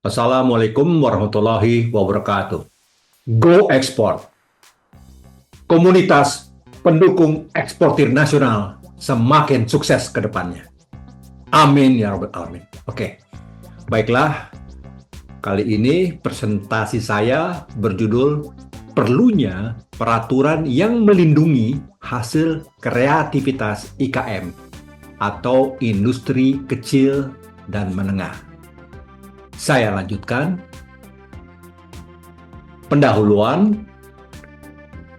Assalamualaikum warahmatullahi wabarakatuh. Go Export, komunitas pendukung eksportir nasional semakin sukses ke depannya. Amin ya rabbal alamin. Oke, baiklah. Kali ini presentasi saya berjudul Perlunya Peraturan yang Melindungi Hasil Kreativitas IKM atau Industri Kecil dan Menengah. Saya lanjutkan. Pendahuluan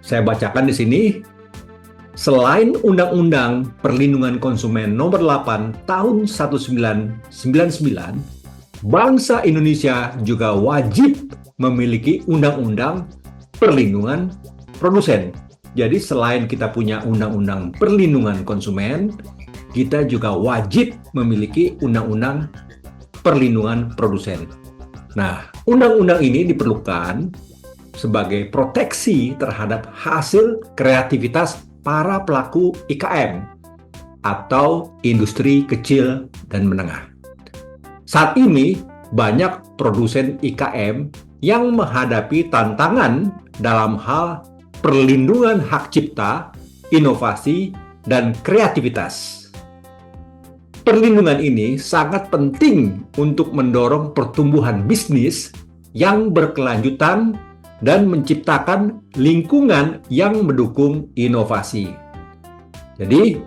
saya bacakan di sini. Selain Undang-Undang Perlindungan Konsumen Nomor 8 Tahun 1999, bangsa Indonesia juga wajib memiliki Undang-Undang Perlindungan Produsen. Jadi selain kita punya Undang-Undang Perlindungan Konsumen, kita juga wajib memiliki Undang-Undang Perlindungan Produsen. Nah, undang-undang ini diperlukan sebagai proteksi terhadap hasil kreativitas para pelaku IKM atau industri kecil dan menengah. Saat ini, banyak produsen IKM yang menghadapi tantangan dalam hal perlindungan hak cipta, inovasi, dan kreativitas. Perlindungan ini sangat penting untuk mendorong pertumbuhan bisnis yang berkelanjutan dan menciptakan lingkungan yang mendukung inovasi. Jadi,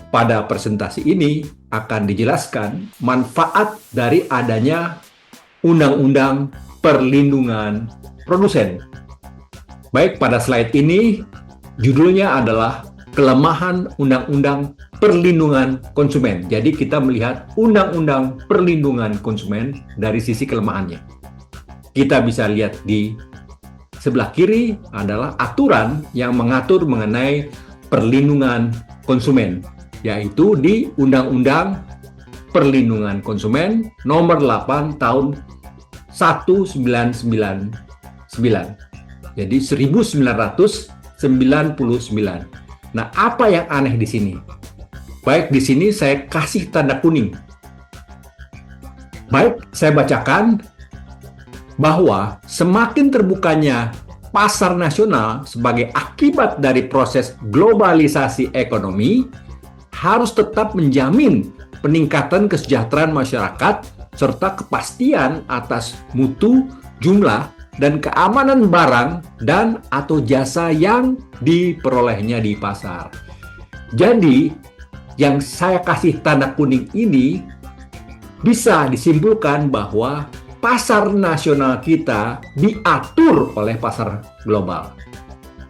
pada presentasi ini akan dijelaskan manfaat dari adanya Undang-Undang Perlindungan Produsen. Baik, pada slide ini judulnya adalah Kelemahan Undang-Undang Perlindungan Konsumen. Jadi kita melihat Undang-Undang Perlindungan Konsumen dari sisi kelemahannya. Kita bisa lihat di sebelah kiri adalah aturan yang mengatur mengenai perlindungan konsumen, yaitu di Undang-Undang Perlindungan Konsumen Nomor 8 Tahun 1999. Jadi 1999. Nah, apa yang aneh di sini? Baik, di sini saya kasih tanda kuning. Baik, saya bacakan bahwa semakin terbukanya pasar nasional sebagai akibat dari proses globalisasi ekonomi harus tetap menjamin peningkatan kesejahteraan masyarakat serta kepastian atas mutu, jumlah, dan keamanan barang dan atau jasa yang diperolehnya di pasar. Jadi, yang saya kasih tanda kuning ini bisa disimpulkan bahwa pasar nasional kita diatur oleh pasar global.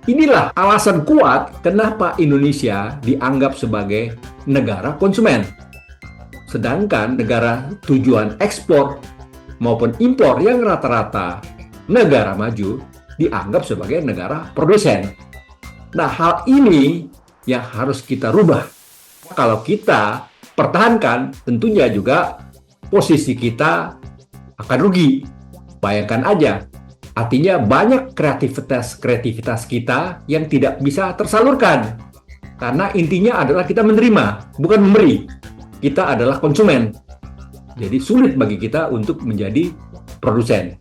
Inilah alasan kuat kenapa Indonesia dianggap sebagai negara konsumen. Sedangkan negara tujuan ekspor maupun impor yang rata-rata negara maju dianggap sebagai negara produsen. Nah, hal ini yang harus kita rubah. Kalau kita pertahankan, tentunya juga posisi kita akan rugi. Bayangkan aja, artinya banyak kreativitas kita yang tidak bisa tersalurkan. Karena intinya adalah kita menerima, bukan memberi. Kita adalah konsumen. Jadi sulit bagi kita untuk menjadi produsen.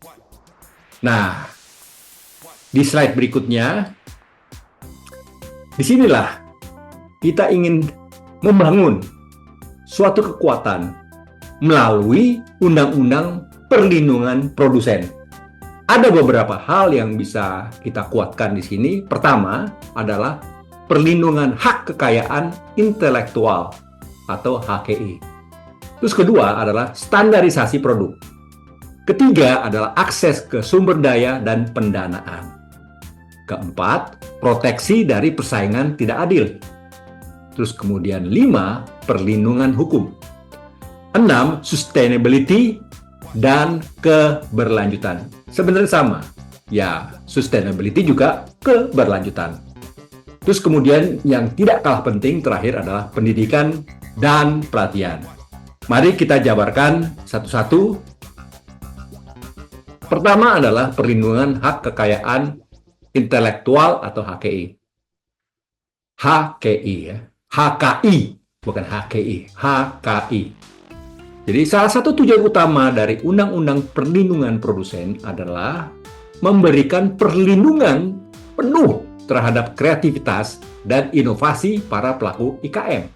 Nah, di slide berikutnya, disinilah kita ingin membangun suatu kekuatan melalui Undang-Undang Perlindungan Produsen. Ada beberapa hal yang bisa kita kuatkan di sini. Pertama adalah perlindungan hak kekayaan intelektual atau HKI. Terus kedua adalah standarisasi produk. Ketiga adalah akses ke sumber daya dan pendanaan. Keempat, proteksi dari persaingan tidak adil. Terus kemudian 5, perlindungan hukum. 6, sustainability dan keberlanjutan. Sebenarnya sama. Ya, sustainability juga keberlanjutan. Terus kemudian yang tidak kalah penting terakhir adalah pendidikan dan pelatihan. Mari kita jabarkan satu-satu. Pertama adalah perlindungan hak kekayaan intelektual atau HKI. HKI ya. HKI, bukan HKI. HKI. Jadi salah satu tujuan utama dari Undang-Undang Perlindungan Produsen adalah memberikan perlindungan penuh terhadap kreativitas dan inovasi para pelaku IKM.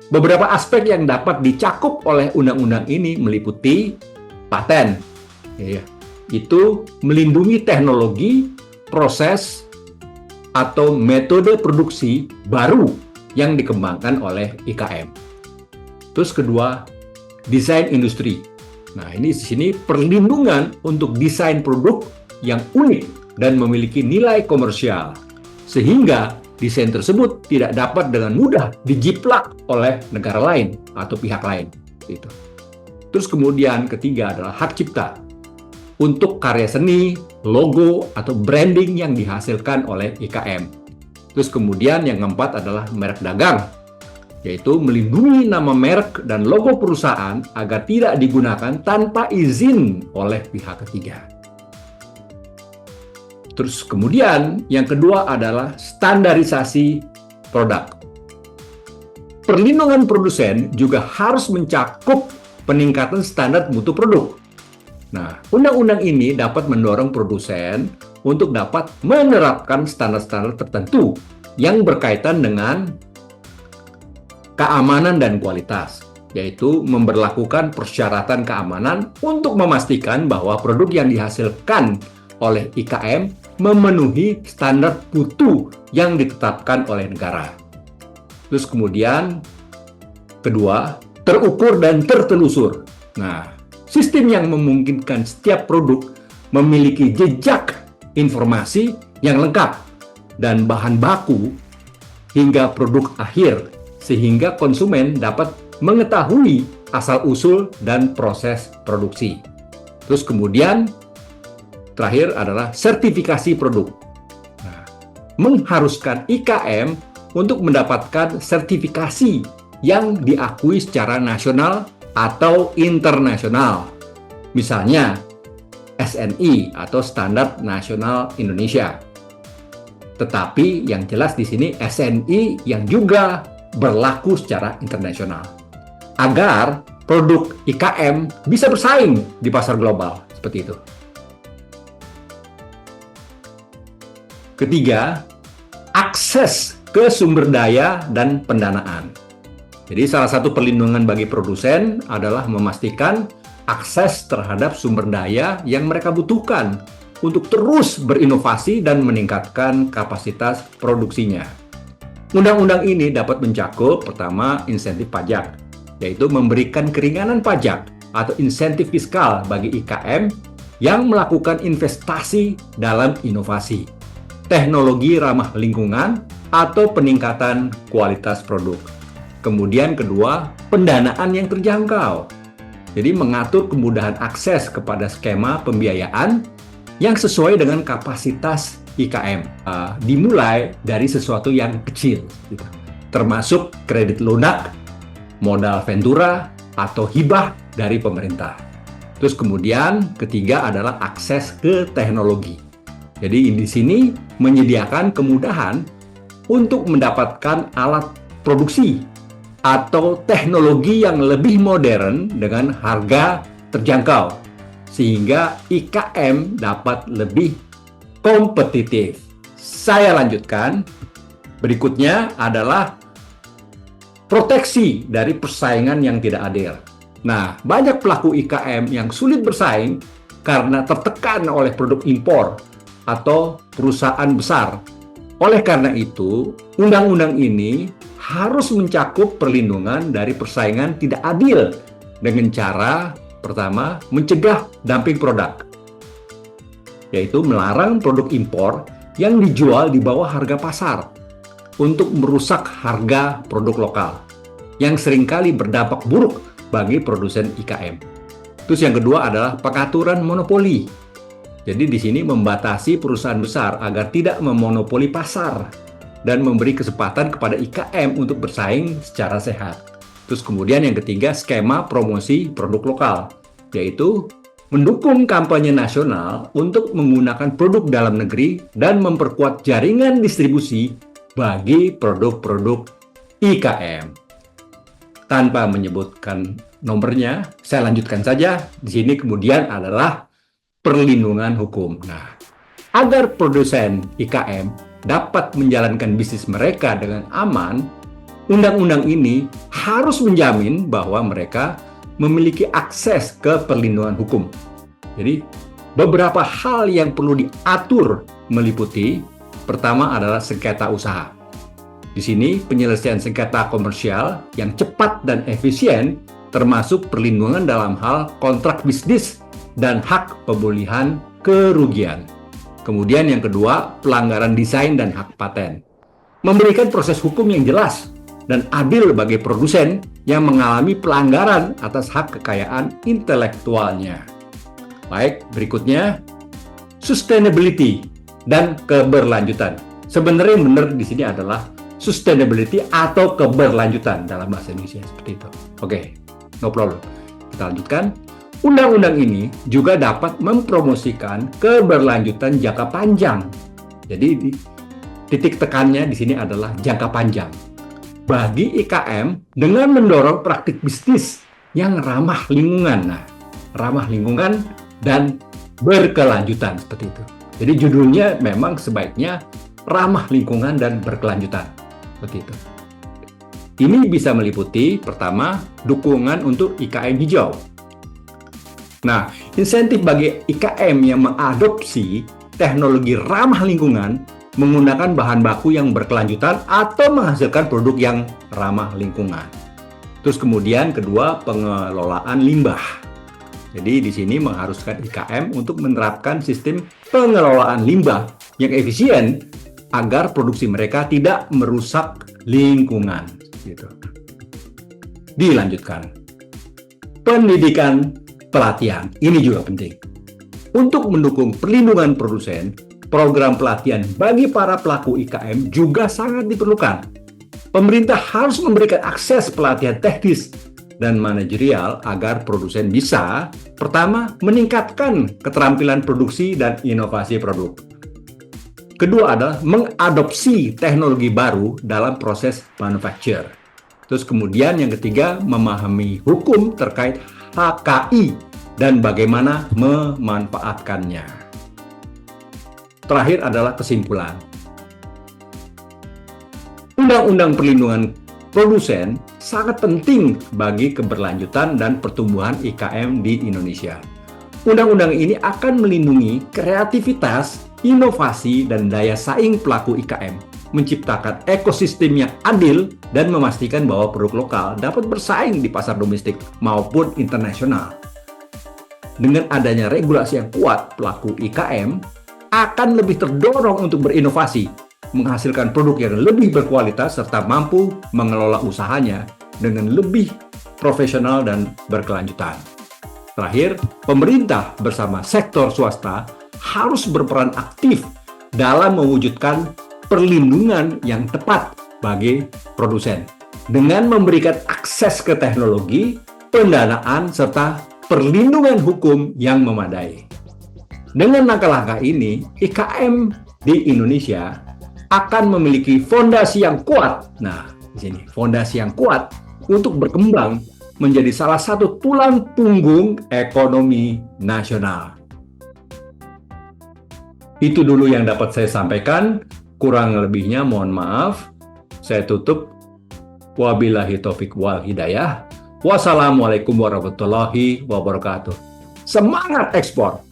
Beberapa aspek yang dapat dicakup oleh undang-undang ini meliputi paten, itu melindungi teknologi, proses, atau metode produksi baru yang dikembangkan oleh IKM. Terus kedua, desain industri. Nah, ini di sini perlindungan untuk desain produk yang unik dan memiliki nilai komersial, sehingga desain tersebut tidak dapat dengan mudah dijiplak oleh negara lain atau pihak lain. Gitu. Terus kemudian ketiga adalah hak cipta untuk karya seni, logo, atau branding yang dihasilkan oleh IKM. Terus kemudian yang keempat adalah merek dagang, yaitu melindungi nama merek dan logo perusahaan agar tidak digunakan tanpa izin oleh pihak ketiga. Terus kemudian yang kedua adalah standarisasi produk. Perlindungan produsen juga harus mencakup peningkatan standar mutu produk. Nah, undang-undang ini dapat mendorong produsen untuk dapat menerapkan standar-standar tertentu yang berkaitan dengan keamanan dan kualitas, yaitu memberlakukan persyaratan keamanan untuk memastikan bahwa produk yang dihasilkan oleh IKM memenuhi standar mutu yang ditetapkan oleh negara. Terus kemudian, kedua, terukur dan tertelusur. Nah, sistem yang memungkinkan setiap produk memiliki jejak informasi yang lengkap dan bahan baku hingga produk akhir, sehingga konsumen dapat mengetahui asal-usul dan proses produksi. Terus kemudian, terakhir adalah sertifikasi produk. Nah, mengharuskan IKM untuk mendapatkan sertifikasi yang diakui secara nasional atau internasional. Misalnya, SNI atau Standar Nasional Indonesia. Tetapi yang jelas di sini SNI yang juga berlaku secara internasional, agar produk IKM bisa bersaing di pasar global, seperti itu. Ketiga, akses ke sumber daya dan pendanaan. Jadi salah satu perlindungan bagi produsen adalah memastikan akses terhadap sumber daya yang mereka butuhkan untuk terus berinovasi dan meningkatkan kapasitas produksinya. Undang-undang ini dapat mencakup pertama insentif pajak, yaitu memberikan keringanan pajak atau insentif fiskal bagi IKM yang melakukan investasi dalam inovasi, teknologi ramah lingkungan, atau peningkatan kualitas produk. Kemudian kedua, pendanaan yang terjangkau. Jadi mengatur kemudahan akses kepada skema pembiayaan yang sesuai dengan kapasitas IKM, dimulai dari sesuatu yang kecil, gitu. Termasuk kredit lunak, modal ventura, atau hibah dari pemerintah. Terus kemudian ketiga adalah akses ke teknologi. Jadi di sini menyediakan kemudahan untuk mendapatkan alat produksi atau teknologi yang lebih modern dengan harga terjangkau, sehingga IKM dapat lebih kompetitif. Saya lanjutkan. Berikutnya adalah proteksi dari persaingan yang tidak adil. Nah, banyak pelaku IKM yang sulit bersaing karena tertekan oleh produk impor atau perusahaan besar. Oleh karena itu, undang-undang ini harus mencakup perlindungan dari persaingan tidak adil dengan cara pertama, mencegah dumping produk, yaitu melarang produk impor yang dijual di bawah harga pasar untuk merusak harga produk lokal yang seringkali berdampak buruk bagi produsen IKM. Terus yang kedua adalah pengaturan monopoli. Jadi di sini membatasi perusahaan besar agar tidak memonopoli pasar dan memberi kesempatan kepada IKM untuk bersaing secara sehat. Terus kemudian yang ketiga, skema promosi produk lokal, yaitu mendukung kampanye nasional untuk menggunakan produk dalam negeri dan memperkuat jaringan distribusi bagi produk-produk IKM. Tanpa menyebutkan nomornya, saya lanjutkan saja. Di sini kemudian adalah perlindungan hukum. Nah, agar produsen IKM dapat menjalankan bisnis mereka dengan aman, undang-undang ini harus menjamin bahwa mereka memiliki akses ke perlindungan hukum. Jadi, beberapa hal yang perlu diatur meliputi, pertama adalah sengketa usaha. Di sini, penyelesaian sengketa komersial yang cepat dan efisien, termasuk perlindungan dalam hal kontrak bisnis dan hak pemulihan kerugian. Kemudian yang kedua, pelanggaran desain dan hak paten. Memberikan proses hukum yang jelas dan adil bagi produsen yang mengalami pelanggaran atas hak kekayaan intelektualnya. Baik, berikutnya, sustainability dan keberlanjutan. Sebenarnya yang benar di sini adalah sustainability atau keberlanjutan dalam bahasa Indonesia, seperti itu. Oke, no problem. Kita lanjutkan. Undang-undang ini juga dapat mempromosikan keberlanjutan jangka panjang. Jadi titik tekannya di sini adalah jangka panjang. Bagi IKM dengan mendorong praktik bisnis yang ramah lingkungan. Nah, ramah lingkungan dan berkelanjutan seperti itu. Jadi judulnya memang sebaiknya ramah lingkungan dan berkelanjutan. Seperti itu. Ini bisa meliputi pertama, dukungan untuk IKM hijau. Nah, insentif bagi IKM yang mengadopsi teknologi ramah lingkungan menggunakan bahan baku yang berkelanjutan atau menghasilkan produk yang ramah lingkungan. Terus kemudian kedua, pengelolaan limbah. Jadi di sini mengharuskan IKM untuk menerapkan sistem pengelolaan limbah yang efisien agar produksi mereka tidak merusak lingkungan. Gitu. Dilanjutkan. Pendidikan pelatihan, ini juga penting. Untuk mendukung perlindungan produsen, program pelatihan bagi para pelaku IKM juga sangat diperlukan. Pemerintah harus memberikan akses pelatihan teknis dan manajerial agar produsen bisa, pertama, meningkatkan keterampilan produksi dan inovasi produk. Kedua adalah mengadopsi teknologi baru dalam proses manufacture. Terus kemudian yang ketiga, memahami hukum terkait HKI dan bagaimana memanfaatkannya. Terakhir adalah kesimpulan. Undang-undang perlindungan produsen sangat penting bagi keberlanjutan dan pertumbuhan IKM di Indonesia. Undang-undang ini akan melindungi kreativitas, inovasi, dan daya saing pelaku IKM, menciptakan ekosistem yang adil, dan memastikan bahwa produk lokal dapat bersaing di pasar domestik maupun internasional. Dengan adanya regulasi yang kuat, pelaku IKM akan lebih terdorong untuk berinovasi, menghasilkan produk yang lebih berkualitas, serta mampu mengelola usahanya dengan lebih profesional dan berkelanjutan. Terakhir, pemerintah bersama sektor swasta harus berperan aktif dalam mewujudkan perlindungan yang tepat bagi produsen dengan memberikan akses ke teknologi, pendanaan, serta perlindungan hukum yang memadai. Dengan langkah-langkah ini, IKM di Indonesia akan memiliki fondasi yang kuat. Nah, di sini fondasi yang kuat untuk berkembang menjadi salah satu tulang punggung ekonomi nasional. Itu dulu yang dapat saya sampaikan. Kurang lebihnya mohon maaf. Saya tutup. Wabillahi taufik wal hidayah. Wassalamualaikum warahmatullahi wabarakatuh. Semangat ekspor.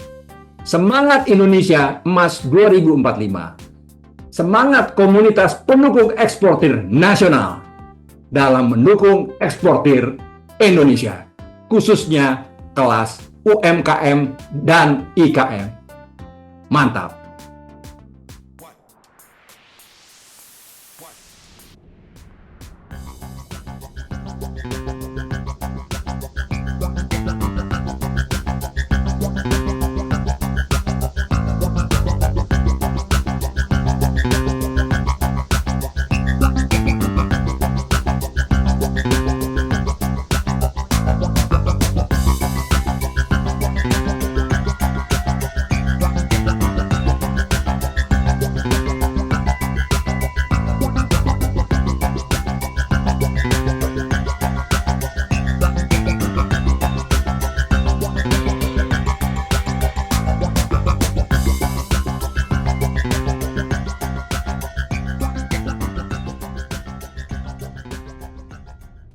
Semangat Indonesia Emas 2045. Semangat komunitas pendukung eksportir nasional dalam mendukung eksportir Indonesia, khususnya kelas UMKM dan IKM. Mantap!